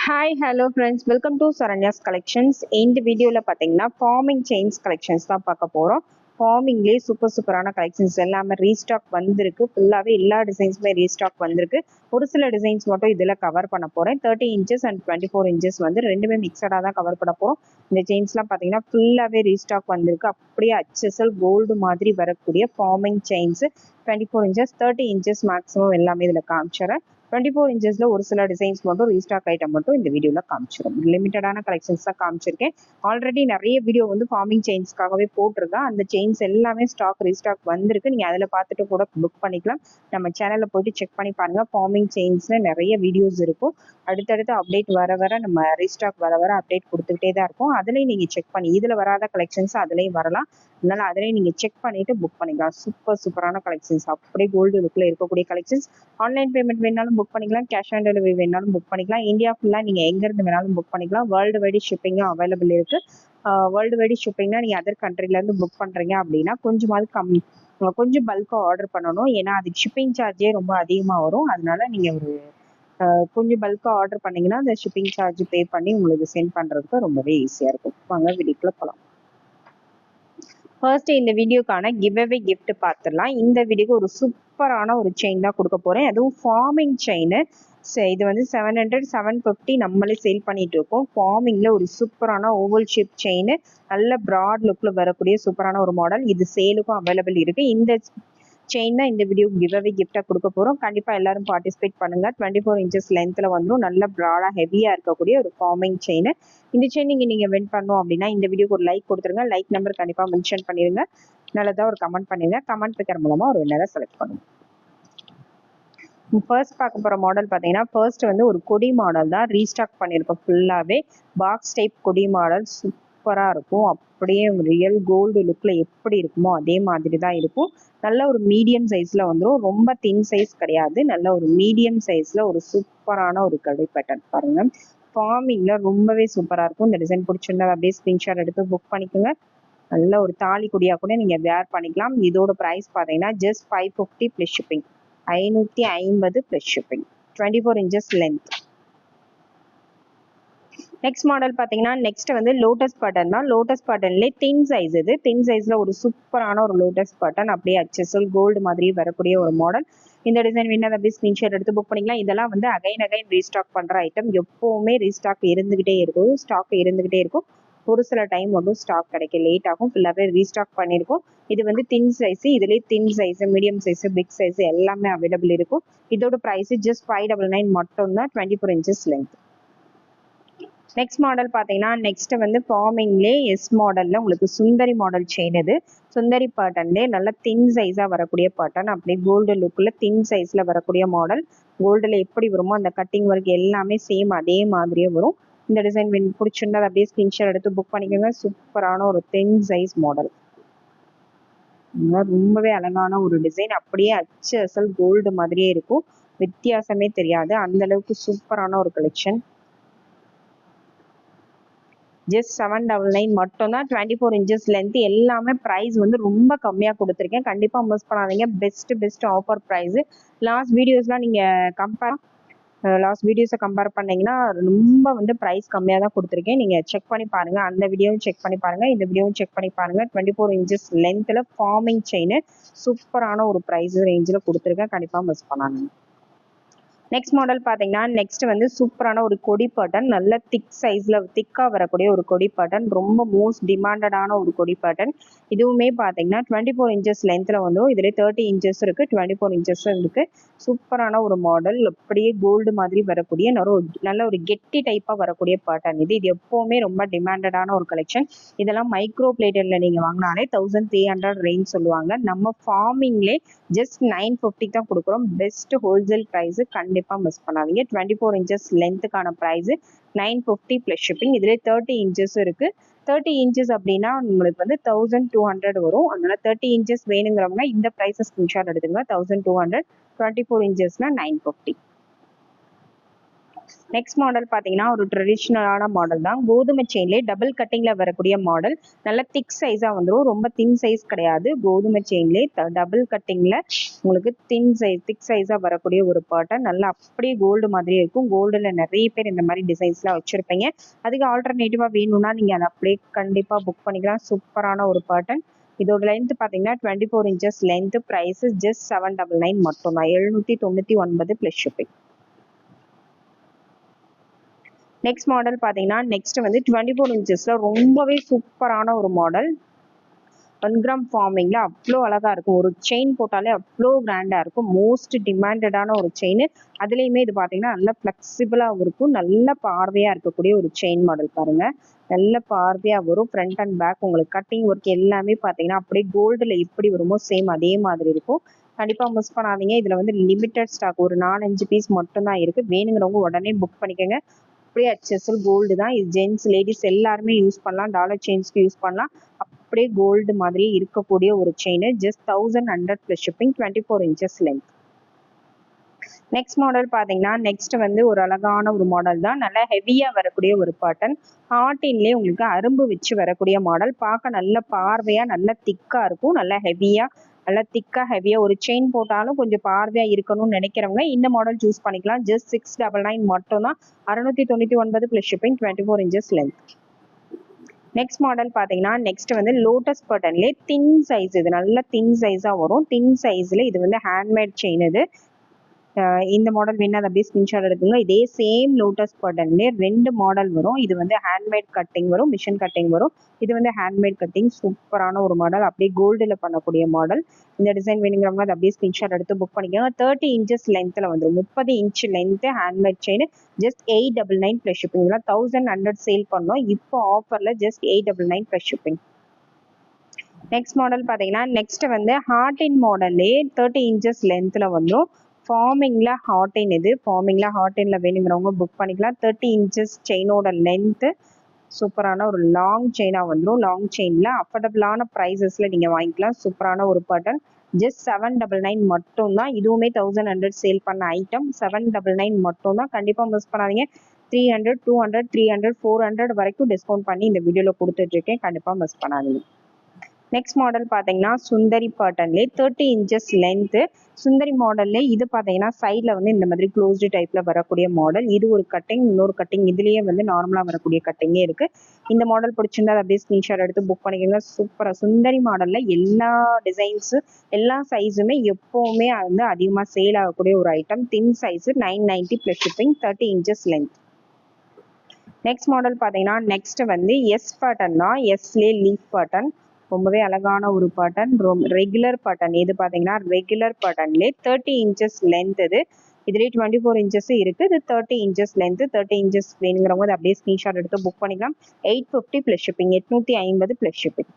Hi, hello friends. Welcome to Saranya's Collections. இந்த வீடியோல பாத்தீங்கன்னா ஃபார்மிங் செயின்ஸ் கலெக்ஷன்ஸ் தான் பார்க்க போறோம். ஃபார்மிங்லேயே சூப்பரான கலெக்ஷன்ஸ் எல்லாமே ரீஸ்டாக் வந்திருக்கு. ஃபுல்லாவே எல்லா டிசைன்ஸுமே ரீஸ்டாக் வந்திருக்கு. ஒரு சில டிசைன்ஸ் மட்டும் இதுல கவர் பண்ண போறேன். 30 இன்ச்சஸ் அண்ட் 24 இன்ச்சஸ் வந்து ரெண்டுமே மிக்சடா தான் கவர் பண்ண போறோம். இந்த செயின்ஸ்லாம் பாத்தீங்கன்னா ஃபுல்லாவே ரீஸ்டாக் வந்திருக்கு. அப்படியே HSL கோல்டு மாதிரி வரக்கூடிய forming chains 24 inches 30 inches maximum எல்லாமே இதுல காமிச்சிடறேன். 24 இன்ச்சஸ்ல ஒரு சில டிசைன்ஸ் மட்டும் ரீஸ்டாக் ஐட்டம் மட்டும் இந்த வீடியோல காமிச்சிடும். லிமிட்டடான கலெக்ஷன்ஸ் தான் காமிச்சிருக்கேன். ஆல்ரெடி நிறைய வீடியோ வந்து ஃபார்மிங் செயின்ஸ்க்காகவே போட்டிருக்கேன். அந்த செயின்ஸ் எல்லாமே ரீஸ்டாக் வந்திருக்கு. நீங்க அதுல பார்த்துட்டு கூட புக் பண்ணிக்கலாம். நம்ம சேனல்ல போயிட்டு செக் பண்ணி பாருங்க. ஃபார்மிங் செயின்ஸ்ல நிறைய வீடியோஸ் இருக்கும். அடுத்தடுத்து அப்டேட் வர நம்ம ரீஸ்டாக் வர அப்டேட் கொடுத்துக்கிட்டே தான் இருக்கும். அதுலயும் நீங்க செக் பண்ணி இதுல வராத கலெக்ஷன்ஸ் அதுலயும் வரலாம். அதனால அதுலயும் நீங்க செக் பண்ணிட்டு புக் பண்ணிக்கலாம். சூப்பரான கலெக்ஷன்ஸ், அப்படியே கோல்டு லுக்ல இருக்கக்கூடிய கலெக்ஷன்ஸ். ஆன்லைன் பேமெண்ட் வேணாலும் புக் பண்ணிக்கலாம், கேஷ் ஆன் டெலிவரி வேணாலும் புக் பண்ணிக்கலாம். இந்தியா ஃபுல்லா நீங்க எங்க இருந்து வேணாலும் புக் பண்ணிக்கலாம். வேர்ல்டு வைடு ஷிப்பிங்கும் அவைலபிள் இருக்கு. வேர்ல்டு வைடு ஷிப்பிங்னா நீங்க அதர் கண்ட்ரில இருந்து புக் பண்றீங்க அப்படின்னா கொஞ்சம் பல்கா ஆர்டர் பண்ணணும். ஏன்னா அதுக்கு ஷிப்பிங் சார்ஜே ரொம்ப அதிகமா வரும். அதனால நீங்க ஒரு கொஞ்சம் பல்கா ஆர்டர் பண்ணீங்கன்னா அந்த ஷிப்பிங் சார்ஜ் பே பண்ணி உங்களுக்கு சென்ட் பண்றதுக்கு ரொம்பவே ஈஸியா இருக்கும். வாங்க வீடியோக்குள்ள போலாம். ஃபர்ஸ்ட் இந்த வீடியோக்கான கிவ்அவே கிஃப்ட் பார்த்துடலாம். இந்த வீடியோக்கு ஒரு சூப்பரான ஒரு செயின் தான் கொடுக்க போறேன். அதுவும் ஃபார்மிங் செயின். இது வந்து 700 750 நம்மளே சேல் பண்ணிட்டு இருக்கோம். ஃபார்மிங்ல ஒரு சூப்பரான ஓவல் ஷேப் செயின், நல்ல பிராட் லுக்ல வரக்கூடிய சூப்பரான ஒரு மாடல். இது சேலுக்கும் அவைலபிள் இருக்கு. இந்த செயின் தான் இந்த வீடியோ கிவ்அவே கிஃப்டா கொடுக்க போறோம். கண்டிப்பா எல்லாரும் பார்ட்டிசிபேட் பண்ணுங்க. 24 இன்ச்சஸ் லென்த்ல வந்துடும். நல்ல பிராடா ஹெவியா இருக்கக்கூடிய ஒரு ஃபார்மிங் செயின். இந்த செயின் நீங்க வின் பண்ணணும் அப்படின்னா இந்த வீடியோக்கு ஒரு லைக் கொடுத்துருங்க. லைக் நம்பர் கண்டிப்பா மென்ஷன் பண்ணிருங்க. நல்லதா ஒரு கமெண்ட் பண்ணிருங்க. கமெண்ட் பிக்கர் மூலமா ஒரு வின்னரை செலக்ட் பண்ணுங்க. ஃபர்ஸ்ட் பார்க்க போற மாடல் பாத்தீங்கன்னா ஃபர்ஸ்ட் வந்து ஒரு கொடி மாடல் தான் ரீஸ்டாக் பண்ணிருக்கோம். ஃபுல்லாவே பாக்ஸ் டைப் கொடி மாடல் சூப்பரா இருக்கும். அப்படியே ரியல் கோல்டு லுக்ல எப்படி இருக்குமோ அதே மாதிரி தான் இருக்கும். நல்ல ஒரு மீடியம் சைஸ்ல வந்துடும். ரொம்ப தின் சைஸ் கிடையாது. நல்ல ஒரு மீடியம் சைஸ்ல ஒரு சூப்பரான ஒரு கடை பேட்டர்ன் பாருங்க. ஃபார்மிங்ல ரொம்பவே சூப்பரா இருக்கும். இந்த டிசைன் பிடிச்சிருந்தா அப்படியே ஸ்கிரீன்ஷாட் எடுத்து புக் பண்ணிக்கோங்க. நல்ல ஒரு தாலி கொடியா கூட நீங்க வேர் பண்ணிக்கலாம். இதோட பிரைஸ் பாத்தீங்கன்னா just 550 plus shipping. 550 plus shipping. 24 inches length. Next model பாத்தீங்கன்னா நெக்ஸ்ட் வந்து லோட்டஸ் பட்டன் தான். லோட்டஸ் பட்டன்ல தின் சைஸ். இது தின் சைஸ்ல ஒரு சூப்பரான ஒரு லோட்டஸ் பட்டன், அப்படியே HSL கோல்டு மாதிரி வரக்கூடிய ஒரு மாடல். இந்த டிசைன் வேணா அப்படியே ஸ்கிரீன்ஷாட் எடுத்து புக் பண்ணிக்கலாம். இதெல்லாம் வந்து அகைன் ரீஸ்டாக் பண்ற ஐட்டம். எப்பவுமே ரீஸ்டாக் இருந்துகிட்டே இருக்கும். ஸ்டாக் இருந்துகிட்டே இருக்கும். ஒரு சில டைம் மட்டும் ஸ்டாக் கிடைக்க லேட் ஆகும். ஃபுல்லாவே ரீஸ்டாக் பண்ணிருக்கோம். இது வந்து தின் சைஸ். இதுலயே thin size, medium size, big size எல்லாமே அவைலபிள் இருக்கும். இதோட பிரைஸ் ஜஸ்ட் 599 மட்டும் தான். 24 இன்ச்சஸ் லென்த். நெக்ஸ்ட் மாடல் பாத்தீங்கன்னா நெக்ஸ்ட் வந்து ஃபார்மிங்லேயே எஸ் மாடல்ல உங்களுக்கு சுந்தரி மாடல் செயின். இது சுந்தரி பேட்டர்ன்லேயே நல்ல தின் சைஸா வரக்கூடிய பேட்டர்ன், அப்படியே கோல்டு லுக்ல தின் சைஸ்ல வரக்கூடிய மாடல். கோல்டுல எப்படி வருமோ அந்த கட்டிங் ஒர்க் எல்லாமே சேம் அதே மாதிரியே வரும். இந்த டிசைன் பிடிச்சிருந்தா அப்படியே ஸ்கிரீன்ஷாட் எடுத்து புக் பண்ணிக்கோங்க. சூப்பரான ஒரு தின் சைஸ் மாடல். ரொம்பவே அழகான ஒரு டிசைன், அப்படியே HSL கோல்டு மாதிரியே இருக்கும். வித்தியாசமே தெரியாது. அந்த அளவுக்கு சூப்பரான ஒரு கலெக்ஷன். ஜஸ்ட் 799 மட்டும் தான். 24 இன்ச்சஸ் லென்த். எல்லாமே பிரைஸ் வந்து ரொம்ப கம்மியா கொடுத்துருக்கேன். கண்டிப்பா மிஸ் பண்ணாதீங்க. Best offer price. லாஸ்ட் வீடியோஸை கம்பேர் பண்ணீங்கன்னா ரொம்ப வந்து பிரைஸ் கம்மியா தான் கொடுத்துருக்கேன். நீங்க செக் பண்ணி பாருங்க. அந்த வீடியோவும் செக் பண்ணி பாருங்க, இந்த வீடியோவும் செக் பண்ணி பாருங்க. 24 இன்ச்சஸ் லென்த்ல ஃபார்மிங் செயின் சூப்பரான ஒரு பிரைஸ் ரேஞ்சில கொடுத்துருக்கேன். கண்டிப்பா மிஸ் பண்ணாதீங்க. நெக்ஸ்ட் மாடல் பாத்தீங்கன்னா நெக்ஸ்ட் வந்து சூப்பரான ஒரு கொடி பேட்டர்ன். நல்ல திக்கா வரக்கூடிய ஒரு கொடி பேட்டர்ன். ரொம்ப மோஸ்ட் டிமாண்டடான ஒரு கொடி பேட்டர்ன். இதுவுமே பாத்தீங்கன்னா 24 இன்ச்சஸ் லென்த்ல வந்துடும். இதுல 30 இன்ச்சஸ் இருக்கு, 24 இன்ச்சஸ் இருக்கு. சூப்பரான ஒரு மாடல், அப்படியே கோல்டு மாதிரி வரக்கூடிய நல்ல ஒரு கெட்டி டைப்பா வரக்கூடிய பேட்டர்ன். இது எப்பவுமே ரொம்ப டிமாண்டடான ஒரு கலெக்ஷன். இதெல்லாம் மைக்ரோ பிளேட்டர்ல நீங்க வாங்கினாலே 1300 ரேஞ்ச் சொல்லுவாங்க. நம்ம ஃபார்மிங்லே ஜஸ்ட் 950 தான் கொடுக்குறோம். Best wholesale price. கண்டிப்பா மிஸ் பண்ணாதீங்க. 24 இன்ச்சஸ் லென்த்துக்கான பிரைஸ் 950 பிளஸ் ஷிப்பிங். இதுல 30 இன்ச்சஸ் இருக்கு. 30 இன்ச்சஸ் அப்படின்னா உங்களுக்கு வந்து 1200 வரும். அதனால 30 இன்ச்சஸ் வேணுங்கிறவங்க இந்த பிரைஸ் ஸ்கிரீன்ஷாட் எடுத்துங்க. 1200. 24 இன்ச்சஸ்னா 950. நெக்ஸ்ட் மாடல் பார்த்தீங்கன்னா ஒரு ட்ரெடிஷ்னலான மாடல் தான். கோதுமை செயின்லேயே டபுள் கட்டிங்கில் வரக்கூடிய மாடல். நல்ல திக் சைஸாக வந்துடும், ரொம்ப தின் சைஸ் கிடையாது. கோதுமை செயின்லேயே டபுள் கட்டிங்கில் உங்களுக்கு திக் சைஸாக வரக்கூடிய ஒரு பேட்டர்ன். நல்லா அப்படியே கோல்டு மாதிரியே இருக்கும். கோல்டில் நிறைய பேர் இந்த மாதிரி டிசைன்ஸ்லாம் வச்சுருப்பீங்க. அதுக்கு ஆல்டர்னேட்டிவாக வேணும்னா நீங்கள் அதை அப்படியே கண்டிப்பாக புக் பண்ணிக்கலாம். சூப்பரான ஒரு பேட்டர்ன். இதோட லென்த் பார்த்தீங்கன்னா 24 inches லென்த். ப்ரைஸ் ஜஸ்ட் 799 மட்டும்தான், 799 ப்ளஸ் ஷிப்பிங். நெக்ஸ்ட் மாடல் பார்த்தீங்கன்னா நெக்ஸ்ட் வந்து 24 inchesல ரொம்பவே சூப்பரான ஒரு மாடல். 1 கிராம் ஃபார்மிங்ல அவ்வளோ அழகா இருக்கும். ஒரு செயின் போட்டாலே அவ்வளோ கிராண்டா இருக்கும். மோஸ்ட் டிமாண்டடான ஒரு செயின். அதுலேயுமே இது பார்த்தீங்கன்னா நல்லா ஃப்ளெக்சிபிளாக இருக்கும். நல்ல பார்வையாக இருக்கக்கூடிய ஒரு செயின் மாடல் பாருங்க. நல்ல பார்வையாக வரும். ஃப்ரண்ட் அண்ட் பேக் உங்களுக்கு கட்டிங் ஒர்க் எல்லாமே பார்த்தீங்கன்னா அப்படியே கோல்டில் எப்படி வருமோ சேம் அதே மாதிரி இருக்கும். கண்டிப்பாக மிஸ் பண்ணாதீங்க. இதில் வந்து லிமிட்டட் ஸ்டாக் ஒரு 4-5 பீஸ் மட்டும்தான் இருக்குது. வேணுங்கிறவங்க உடனே புக் பண்ணிக்கோங்க. அப்படியே அச்சசல் கோல்டு தான். இது ஜென்ட்ஸ் லேடிஸ் எல்லாருமே யூஸ் பண்ணலாம். டாலர் செயின்ஸ்க்கு யூஸ் பண்ணலாம். அப்படியே கோல்டு மாதிரி இருக்கக்கூடிய ஒரு chain. Just 1100 plus shipping. 24 inches length. Next model பார்த்தீங்கன்னா நெக்ஸ்ட் வந்து ஒரு அழகான ஒரு மாடல் தான். நல்லா ஹெவியாக வரக்கூடிய ஒரு பேட்டர்ன். ஹார்டின்லேயே உங்களுக்கு அரும்பு வச்சு வரக்கூடிய மாடல். பார்க்க நல்ல பார்வையாக நல்ல திக்காக இருக்கும். நல்லா ஹெவியாக நல்லா திக்காக ஹெவியாக ஒரு செயின் போட்டாலும் கொஞ்சம் பார்வையாக இருக்கணும்னு நினைக்கிறவங்க இந்த மாடல் சூஸ் பண்ணிக்கலாம். ஜஸ்ட் 699 மட்டும்தான், 699 plus shipping. 24 inches length. Next model பார்த்தீங்கன்னா நெக்ஸ்ட் வந்து லோட்டஸ் பேட்டர்ன்லேயே தின் சைஸ். இது நல்ல தின் சைஸாக வரும். தின் சைஸில் இது வந்து ஹேண்ட்மேட் செயின். இது இந்த மாடல் வேணா அதை அப்படியே ஸ்கிரீன்ஷாட் எடுத்துங்க. இதே சேம் லோட்டஸ் பேட்டர்ன்லேயே 2 மாடல் வரும். இது வந்து ஹேண்ட்மேட் கட்டிங் வரும், மிஷின் கட்டிங் வரும். இது வந்து ஹேண்ட்மேட் கட்டிங். சூப்பரான ஒரு மாடல். அப்படியே கோல்டில் பண்ணக்கூடிய மாடல். இந்த டிசைன் வேணுங்கிறவங்க அதை அப்படியே ஸ்கிரீன்ஷாட் எடுத்து புக் பண்ணிக்கோங்க. 30 inches லென்த்தில் வந்துடும். 30 inch length handmade chain. Just 899 plus shipping. 1100 sale பண்ணோம். இப்போ ஆஃபரில் just 899 plus shipping. Next model பார்த்தீங்கன்னா நெக்ஸ்ட் வந்து ஹார்டின் மாடல்லே 30 inches லென்த்தில் வந்துடும். ஃபார்மிங்கில் ஹார்டின். இது ஃபார்மிங்கில் ஹார்டினில் வேணுங்கிறவங்க புக் பண்ணிக்கலாம். 30 inches செயினோட லென்த்து. சூப்பரான ஒரு லாங் செயினாக வந்துடும். லாங் செயினில் அஃபோர்டபுளான ப்ரைஸஸில் நீங்கள் வாங்கிக்கலாம். சூப்பரான ஒரு பேட்டர்ன். ஜஸ்ட் 799 மட்டும்தான். இதுவுமே 1100 சேல் பண்ண ஐட்டம். 799 மட்டும்தான். கண்டிப்பாக மிஸ் பண்ணாதீங்க. 300, 200, 300, 400 வரைக்கும் டிஸ்கவுண்ட் பண்ணி இந்த வீடியோவில் கொடுத்துட்ருக்கேன். கண்டிப்பாக மிஸ் பண்ணாதீங்க. நெக்ஸ்ட் மாடல் பார்த்தீங்கன்னா சுந்தரி பேட்டர்ன்லேயே 30 inches லென்த்து. சுந்தரி மாடல்லே இது பார்த்தீங்கன்னா சைடில் வந்து இந்த மாதிரி க்ளோஸ்டு டைப்பில் வரக்கூடிய மாடல். இது ஒரு கட்டிங், இன்னொரு கட்டிங். இதுலேயே வந்து நார்மலாக வரக்கூடிய கட்டிங்கே இருக்குது. இந்த மாடல் பிடிச்சிருந்தா அப்படியே ஸ்க்ரீன்ஷாட் எடுத்து புக் பண்ணிக்கோங்க. சூப்பராக சுந்தரி மாடலில் எல்லா டிசைன்ஸு எல்லா சைஸுமே எப்போவுமே வந்து அதிகமாக சேல் ஆகக்கூடிய ஒரு item. Thin size 990 plus shipping. 30 inches length. Next model பார்த்தீங்கன்னா நெக்ஸ்ட் வந்து எஸ் பேட்டர்ன் தான். எஸ்லே லீஃப் பேட்டர்ன். ரொம்பவே அழகான ஒரு பேட்டர்ன். Regular pattern. இது பார்த்தீங்கன்னா ரெகுலர் பேட்டர்ன்லேயே 30 inches லென்த். இது இதுலேயே 24 inches இருக்குது. இது 30 inches லென்த்து. 30 inches வேணுங்கிறவங்க அதை அப்படியே ஸ்க்ரீன்ஷாட் எடுத்து புக் பண்ணிக்கலாம். 850 plus shipping. 850 plus shipping.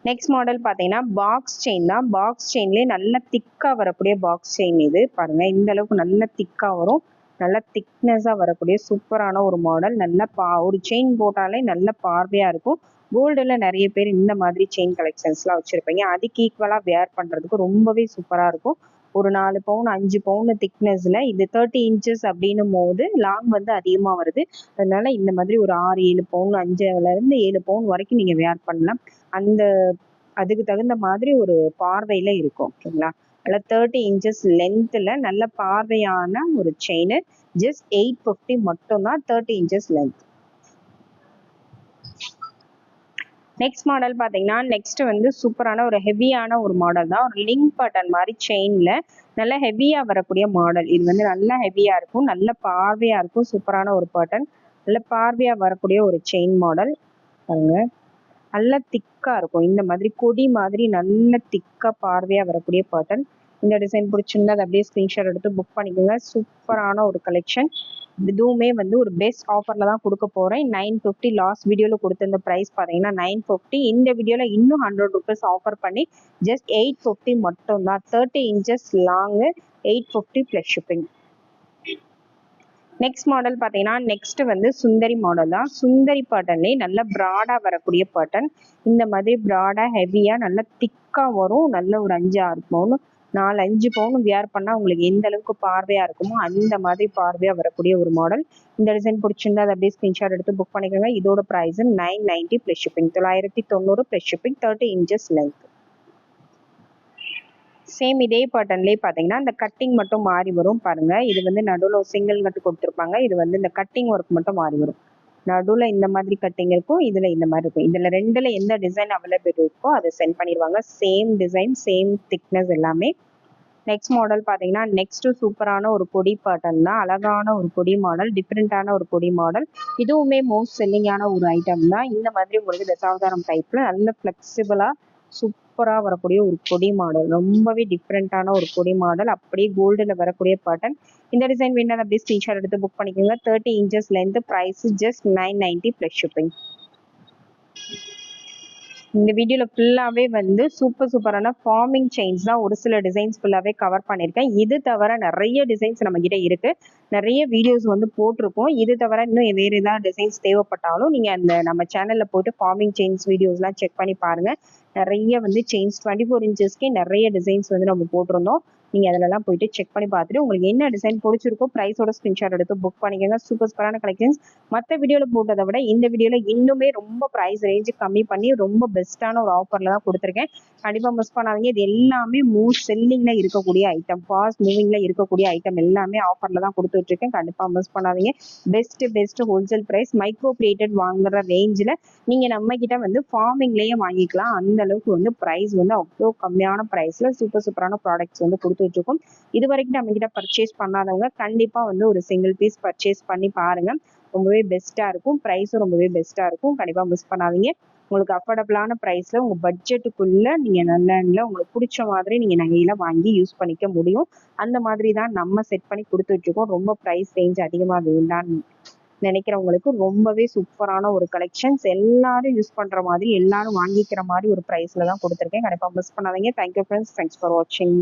Next model பார்த்தீங்கன்னா பாக்ஸ் செயின் தான். பாக்ஸ் செயின்லேயே நல்ல திக்காக வரக்கூடிய பாக்ஸ் செயின். இது பாருங்கள், இந்த அளவுக்கு நல்ல திக்காக வரும். நல்ல திக்னஸாக வரக்கூடிய சூப்பரான ஒரு மாடல். நல்ல ஒரு செயின் போட்டாலே நல்ல பார்வையாக இருக்கும். கோல்டில் நிறைய பேர் இந்த மாதிரி செயின் கலெக்ஷன்ஸ்லாம் வச்சுருப்பீங்க. அதுக்கு ஈக்குவலாக வேர் பண்ணுறதுக்கு ரொம்பவே சூப்பராக இருக்கும். ஒரு 4 பவுன் 5 பவுன் திக்னஸில். இது 30 inches அப்படின்னும் போது லாங் வந்து அதிகமாக வருது. அதனால இந்த மாதிரி ஒரு 6-7 பவுன் 5லேருந்து 7 பவுன் வரைக்கும் நீங்கள் வேர் பண்ணலாம். அதுக்கு தகுந்த மாதிரி ஒரு பார்வையில் இருக்கும். ஓகேங்களா? அதில் 30 inches லென்த்தில் நல்ல பார்வையான ஒரு செயின். ஜஸ்ட் 850 மட்டும்தான். 30 inches லென்த். நெக்ஸ்ட் மாடல் பார்த்தீங்கன்னா நெக்ஸ்ட் வந்து சூப்பரான ஒரு ஹெவியான ஒரு மாடல் தான். ஒரு லிங்க் பேட்டர்ன் மாதிரி செயினில் நல்ல ஹெவியாக வரக்கூடிய மாடல். இது வந்து நல்லா ஹெவியாக இருக்கும். நல்ல பார்வையாக இருக்கும். சூப்பரான ஒரு பேட்டர்ன். நல்ல பார்வையாக வரக்கூடிய ஒரு செயின் மாடல். பாருங்க, நல்ல திக்காக இருக்கும். இந்த மாதிரி கொடி மாதிரி நல்ல திக்காக பார்வையாக வரக்கூடிய பேட்டர்ன். இந்த டிசைன் பிடிச்சிருந்தா அதை அப்படியே ஸ்க்ரீன்ஷாட் எடுத்து புக் பண்ணிக்கோங்க. சூப்பரான ஒரு கலெக்ஷன். இதுவுமே வந்து ஒரு பெஸ்ட் ஆஃபரில் தான் கொடுக்க போகிறேன். 950 லாஸ்ட் வீடியோவில் கொடுத்துருந்த ப்ரைஸ் பார்த்தீங்கன்னா 950. இந்த வீடியோவில் இன்னும் 100 rupees ஆஃபர் பண்ணி ஜஸ்ட் 850 மட்டும்தான். 30 inches long, 850 plus shipping. Next model பார்த்தீங்கன்னா நெக்ஸ்ட் வந்து சுந்தரி மாடல் தான். சுந்தரி பேட்டர்ன்லேயே நல்ல ப்ராடாக வரக்கூடிய பேட்டர்ன். இந்த மாதிரி ப்ராடாக ஹெவியாக நல்ல திக்காக வரும். நல்ல ஒரு 5-6 பவுன் 4-5 பவுன் வியர் பண்ணால் உங்களுக்கு எந்த அளவுக்கு பார்வையாக இருக்குமோ அந்த மாதிரி பார்வையாக வரக்கூடிய ஒரு மாடல். இந்த டிசைன் பிடிச்சிருந்தா அதை அப்படியே ஸ்க்ரீன்ஷாட் எடுத்து புக் பண்ணிக்கோங்க. இதோட price 990 plus shipping, 990 plus shipping, 30 inches length. Same இதே பேட்டர்ன்லேயே பார்த்தீங்கன்னா இந்த கட்டிங் மட்டும் மாறி வரும் பாருங்க. இது வந்து நடுவில் சிங்கிள் கட்டு கொடுத்துருப்பாங்க. இது வந்து இந்த கட்டிங் ஒர்க் மட்டும் மாறி வரும். நடுவில் இந்த மாதிரி கட்டிங் இருக்கும், இதில் இந்த மாதிரி இருக்கும். இதில் ரெண்டில் எந்த டிசைன் அவைலபிள் இருக்கோ அதை சென்ட் பண்ணிடுவாங்க. சேம் டிசைன், சேம் திக்னஸ் எல்லாமே. நெக்ஸ்ட் மாடல் பார்த்தீங்கன்னா நெக்ஸ்ட் சூப்பரான ஒரு கொடி பேட்டர்ன் தான். அழகான ஒரு கொடி மாடல், டிஃப்ரெண்ட்டான ஒரு கொடி மாடல். இதுவுமே மோஸ்ட் செல்லிங்கான ஒரு ஐட்டம் தான். இந்த மாதிரி உங்களுக்கு தசாவதாரம் டைப்பில் நல்ல ஃப்ளெக்சிபிளாக சூப்பராக வரக்கூடிய ஒரு கொடி மாடல், ரொம்பவே டிஃப்ரெண்ட்டான ஒரு கொடி மாடல். அப்படியே கோல்டில் வரக்கூடிய பேட்டர்ன். இந்த டிசைன் வேணும் அப்படியே ஸ்க்ரீன்ஷாட் எடுத்து புக் பண்ணிக்கோங்க. 30 inches length, price just 990 plus shipping. இந்த வீடியோவில் ஃபுல்லாகவே வந்து சூப்பரான ஃபார்மிங் செயின்ஸ் தான் ஒரு சில டிசைன்ஸ் ஃபுல்லாகவே கவர் பண்ணியிருக்கேன். இது தவிர நிறைய டிசைன்ஸ் நம்மக்கிட்ட இருக்குது, நிறைய வீடியோஸ் வந்து போட்டிருக்கோம். இது தவிர இன்னும் வேறு ஏதாவது டிசைன்ஸ் தேவைப்பட்டாலும் நீங்கள் அந்த நம்ம சேனலில் போய்ட்டு ஃபார்மிங் செயின்ஸ் வீடியோஸ்லாம் செக் பண்ணி பாருங்கள். நிறைய வந்து செயின்ஸ் 24 inchesக்கே நிறைய டிசைன்ஸ் வந்து நம்ம போட்டிருந்தோம். நீங்கள் அதிலெல்லாம் போயிட்டு செக் பண்ணி பார்த்துட்டு உங்களுக்கு என்ன டிசைன் பிடிச்சிருக்கோ ப்ரைஸோட ஸ்க்ரீன்ஷாட் எடுத்து புக் பண்ணிக்கோங்க. சூப்பரான கலெக்ஷன்ஸ். மற்ற வீடியோவில் போட்டதை விட இந்த வீடியோவில் இன்னுமே ரொம்ப ப்ரைஸ் ரேஞ்சு கம்மி பண்ணி ரொம்ப பெஸ்ட்டான ஒரு ஆஃபரில் தான் கொடுத்துருக்கேன். கண்டிப்பாக மிஸ் பண்ணாதீங்க. இது எல்லாமே மோஸ்ட் செல்லிங்கில் இருக்கக்கூடிய ஐட்டம், ஃபாஸ்ட் மூவிங்கில் இருக்கக்கூடிய ஐட்டம் எல்லாமே ஆஃபரில் தான் கொடுத்துட்ருக்கேன். கண்டிப்பாக மிஸ் பண்ணாதீங்க. Best wholesale price. Micro plated வாங்குற ரேஞ்சில் நீங்கள் நம்மக்கிட்ட வந்து ஃபார்மிங்லேயே வாங்கிக்கலாம். அந்த அளவுக்கு வந்து ப்ரைஸ் வந்து அவ்வளோ கம்மியான ப்ரைஸில் சூப்பரான ப்ராடக்ட்ஸ் வந்து கொடுத்துட்ருக்கோம். இது வரைக்கும் நம்மக்கிட்ட பர்ச்சேஸ் பண்ணாதவங்க கண்டிப்பாக வந்து ஒரு சிங்கிள் பீஸ் பர்ச்சேஸ் பண்ணி பாருங்கள். ரொம்பவே பெஸ்ட்டாக இருக்கும். ப்ரைஸும் ரொம்பவே பெஸ்ட்டாக இருக்கும். கண்டிப்பாக மிஸ் பண்ணாதீங்க. உங்களுக்கு அஃபோர்டபுளான ப்ரைஸில் உங்கள் பட்ஜெட்டுக்குள்ளே நீங்கள் நல்ல உங்களுக்கு பிடிச்ச மாதிரி நீங்கள் நகையில் வாங்கி யூஸ் பண்ணிக்க முடியும். அந்த மாதிரி தான் நம்ம செட் பண்ணி கொடுத்துட்ருக்கோம். ரொம்ப ப்ரைஸ் ரேஞ்ச் அதிகமாக வேண்டான்னு நினைக்கிறவங்களுக்கு ரொம்பவே சூப்பரான ஒரு கலெக்ஷன்ஸ். எல்லாரும் யூஸ் பண்ணுற மாதிரி, எல்லாரும் வாங்கிக்கிற மாதிரி ஒரு ப்ரைஸில் தான் கொடுத்துருக்கேன். கண்டிப்பாக மிஸ் பண்ணாதீங்க. Thank you friends. தேங்க்ஸ் ஃபார் வாட்சிங்.